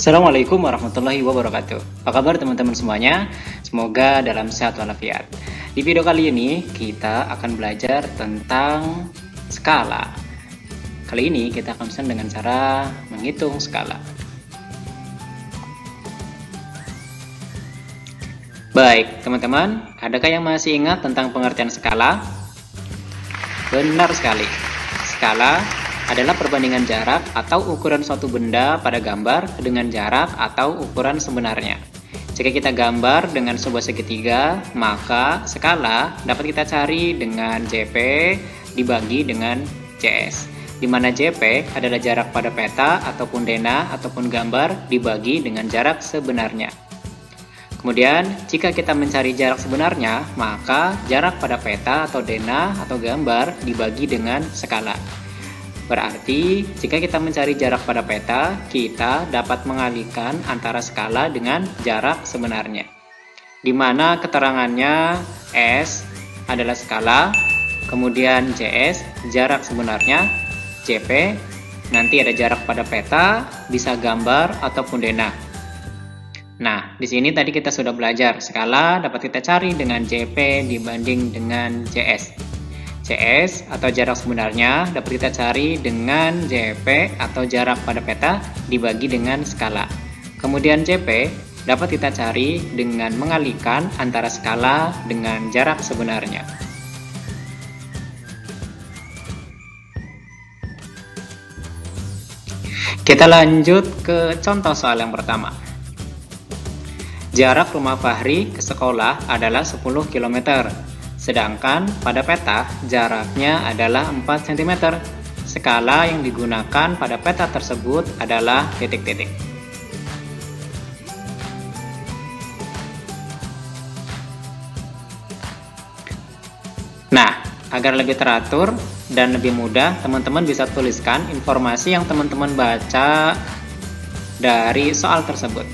Assalamualaikum warahmatullahi wabarakatuh. Apa kabar teman-teman semuanya? Semoga dalam sehat walafiat. Di video kali ini kita akan belajar tentang skala. Kali ini kita akan belajar dengan cara menghitung skala. Baik, teman-teman, adakah yang masih ingat tentang pengertian skala? Benar sekali. Skala adalah perbandingan jarak atau ukuran suatu benda pada gambar dengan jarak atau ukuran sebenarnya. Jika kita gambar dengan sebuah segitiga, maka skala dapat kita cari dengan JP dibagi dengan CS, di mana JP adalah jarak pada peta ataupun dena ataupun gambar dibagi dengan jarak sebenarnya. Kemudian, jika kita mencari jarak sebenarnya, maka jarak pada peta atau dena atau gambar dibagi dengan skala. Berarti, jika kita mencari jarak pada peta, kita dapat mengalihkan antara skala dengan jarak sebenarnya. Di mana keterangannya S adalah skala, kemudian JS jarak sebenarnya, JP nanti ada jarak pada peta, bisa gambar ataupun dena. Nah, di sini tadi kita sudah belajar skala dapat kita cari dengan JP dibanding dengan JS. CS atau jarak sebenarnya dapat kita cari dengan JP atau jarak pada peta dibagi dengan skala. Kemudian JP dapat kita cari dengan mengalihkan antara skala dengan jarak sebenarnya. Kita lanjut ke contoh soal yang pertama. Jarak rumah Fahri ke sekolah adalah 10 km. Sedangkan pada peta jaraknya adalah 4 cm. Skala yang digunakan pada peta tersebut adalah titik-titik. Nah, agar lebih teratur dan lebih mudah, teman-teman bisa tuliskan informasi yang teman-teman baca dari soal tersebut.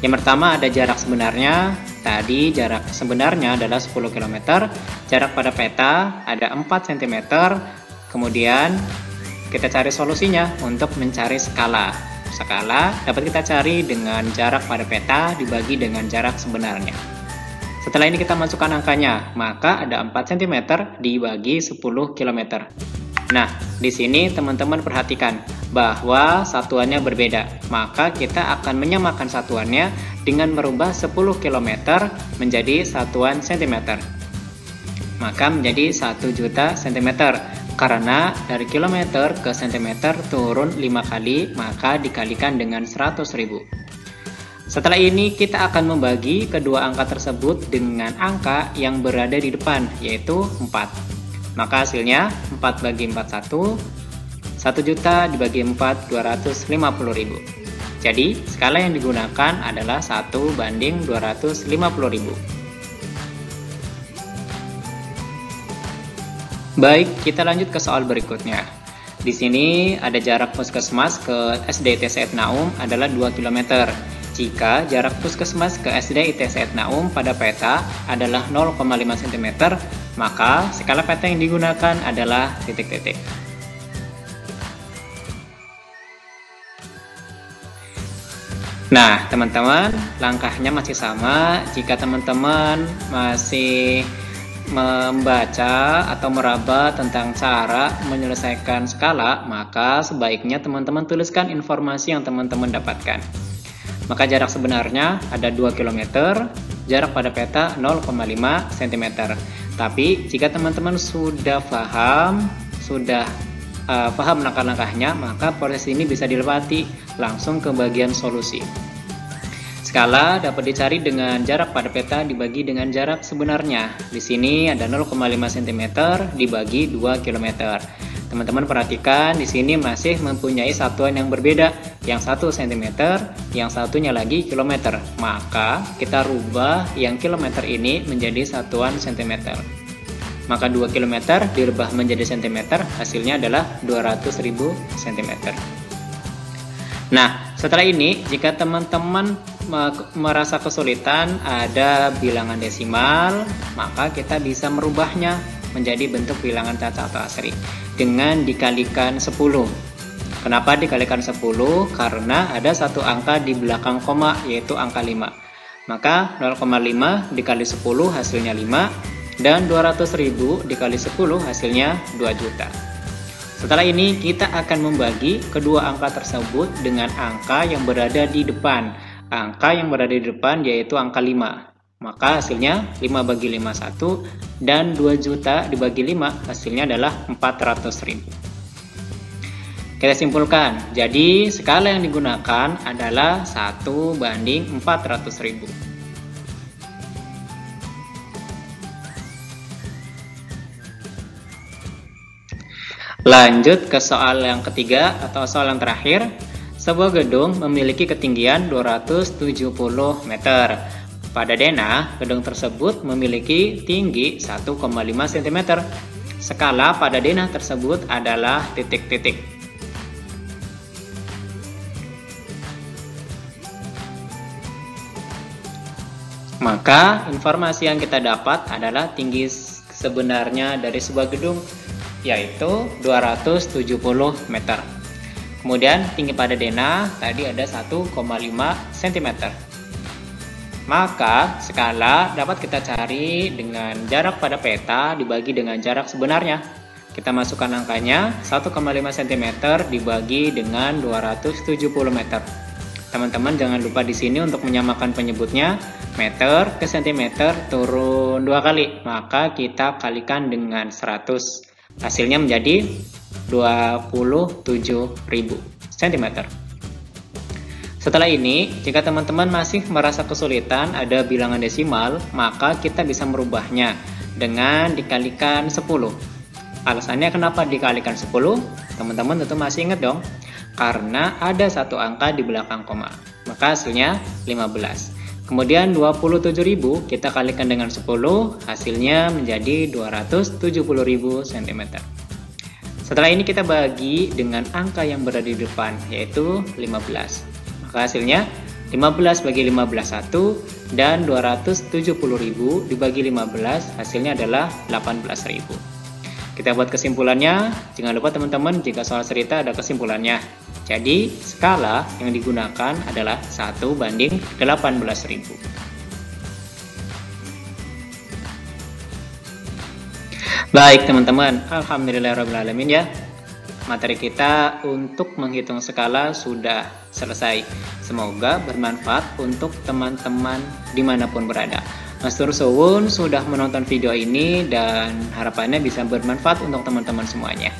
Yang pertama ada jarak sebenarnya. Tadi jarak sebenarnya adalah 10 km, jarak pada peta ada 4 cm, kemudian kita cari solusinya untuk mencari skala. Skala dapat kita cari dengan jarak pada peta dibagi dengan jarak sebenarnya. Setelah ini kita masukkan angkanya, maka ada 4 cm dibagi 10 km. Nah, di sini teman-teman perhatikan bahwa satuannya berbeda, maka kita akan menyamakan satuannya dengan merubah 10 km menjadi satuan cm. Maka menjadi 1 juta cm, karena dari kilometer ke cm turun 5 kali, maka dikalikan dengan 100.000. Setelah ini kita akan membagi kedua angka tersebut dengan angka yang berada di depan, yaitu 4. Maka hasilnya 4 bagi 4 1 juta dibagi 4 250.000. Jadi skala yang digunakan adalah 1 banding 250.000. Baik, kita lanjut ke soal berikutnya. Di sini ada jarak puskesmas ke SD ITS Naum adalah 2 km. Jika jarak puskesmas ke SD ITS Naum pada peta adalah 0,5 cm, maka skala peta yang digunakan adalah titik-titik. Nah, teman-teman, langkahnya masih sama. Jika teman-teman masih membaca atau meraba tentang cara menyelesaikan skala, maka sebaiknya teman-teman tuliskan informasi yang teman-teman dapatkan. Maka jarak sebenarnya ada 2 km, jarak pada peta 0,5 cm. Tapi jika teman-teman sudah paham langkah-langkahnya, maka proses ini bisa dilewati langsung ke bagian solusi. Skala dapat dicari dengan jarak pada peta dibagi dengan jarak sebenarnya. Di sini ada 0,5 cm dibagi 2 km. Teman-teman perhatikan di sini masih mempunyai satuan yang berbeda, yang 1 cm, yang satunya lagi kilometer. Maka kita rubah yang kilometer ini menjadi satuan cm. Maka 2 km dirubah menjadi cm, hasilnya adalah 200.000 cm. Nah, setelah ini jika teman-teman merasa kesulitan ada bilangan desimal, maka kita bisa merubahnya menjadi bentuk bilangan cacat atau asri dengan dikalikan 10. Kenapa dikalikan 10? Karena ada satu angka di belakang koma, yaitu angka 5. Maka 0,5 dikali 10 hasilnya 5, dan 200.000 dikali 10 hasilnya 2 juta. Setelah ini kita akan membagi kedua angka tersebut dengan angka yang berada di depan. Angka yang berada di depan yaitu angka 5. Maka hasilnya 5 bagi 5 1, dan 2 juta dibagi 5 hasilnya adalah 400.000. Kita simpulkan, jadi skala yang digunakan adalah 1 banding 400.000. Lanjut ke soal yang ketiga atau soal yang terakhir. Sebuah gedung memiliki ketinggian 270 meter. Pada denah, gedung tersebut memiliki tinggi 1,5 cm. Skala pada denah tersebut adalah titik-titik. Maka informasi yang kita dapat adalah tinggi sebenarnya dari sebuah gedung yaitu 270 meter. Kemudian tinggi pada denah tadi ada 1,5 cm. Maka skala dapat kita cari dengan jarak pada peta dibagi dengan jarak sebenarnya. Kita masukkan angkanya 1,5 cm dibagi dengan 270 meter. Teman-teman jangan lupa di sini untuk menyamakan penyebutnya, meter ke cm turun 2 kali, maka kita kalikan dengan 100. Hasilnya menjadi 27.000 cm. Setelah ini, jika teman-teman masih merasa kesulitan ada bilangan desimal, maka kita bisa merubahnya dengan dikalikan 10. Alasannya kenapa dikalikan 10? Teman-teman tentu masih ingat dong, karena ada satu angka di belakang koma, maka hasilnya 15. Kemudian 27.000 kita kalikan dengan 10, hasilnya menjadi 270.000 cm. Setelah ini kita bagi dengan angka yang berada di depan, yaitu 15. Maka hasilnya 15 bagi 15 1, dan 270.000 dibagi 15 hasilnya adalah 18.000. Kita buat kesimpulannya. Jangan lupa teman-teman, jika soal cerita ada kesimpulannya. Jadi skala yang digunakan adalah 1 banding 18.000. Baik teman-teman, alhamdulillahirrahmanirrahim ya. Materi kita untuk menghitung skala sudah selesai. Semoga bermanfaat untuk teman-teman dimanapun berada. Mas Tur Suwun sudah menonton video ini dan harapannya bisa bermanfaat untuk teman-teman semuanya.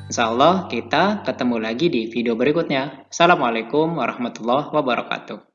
Insya Allah kita ketemu lagi di video berikutnya. Assalamualaikum warahmatullahi wabarakatuh.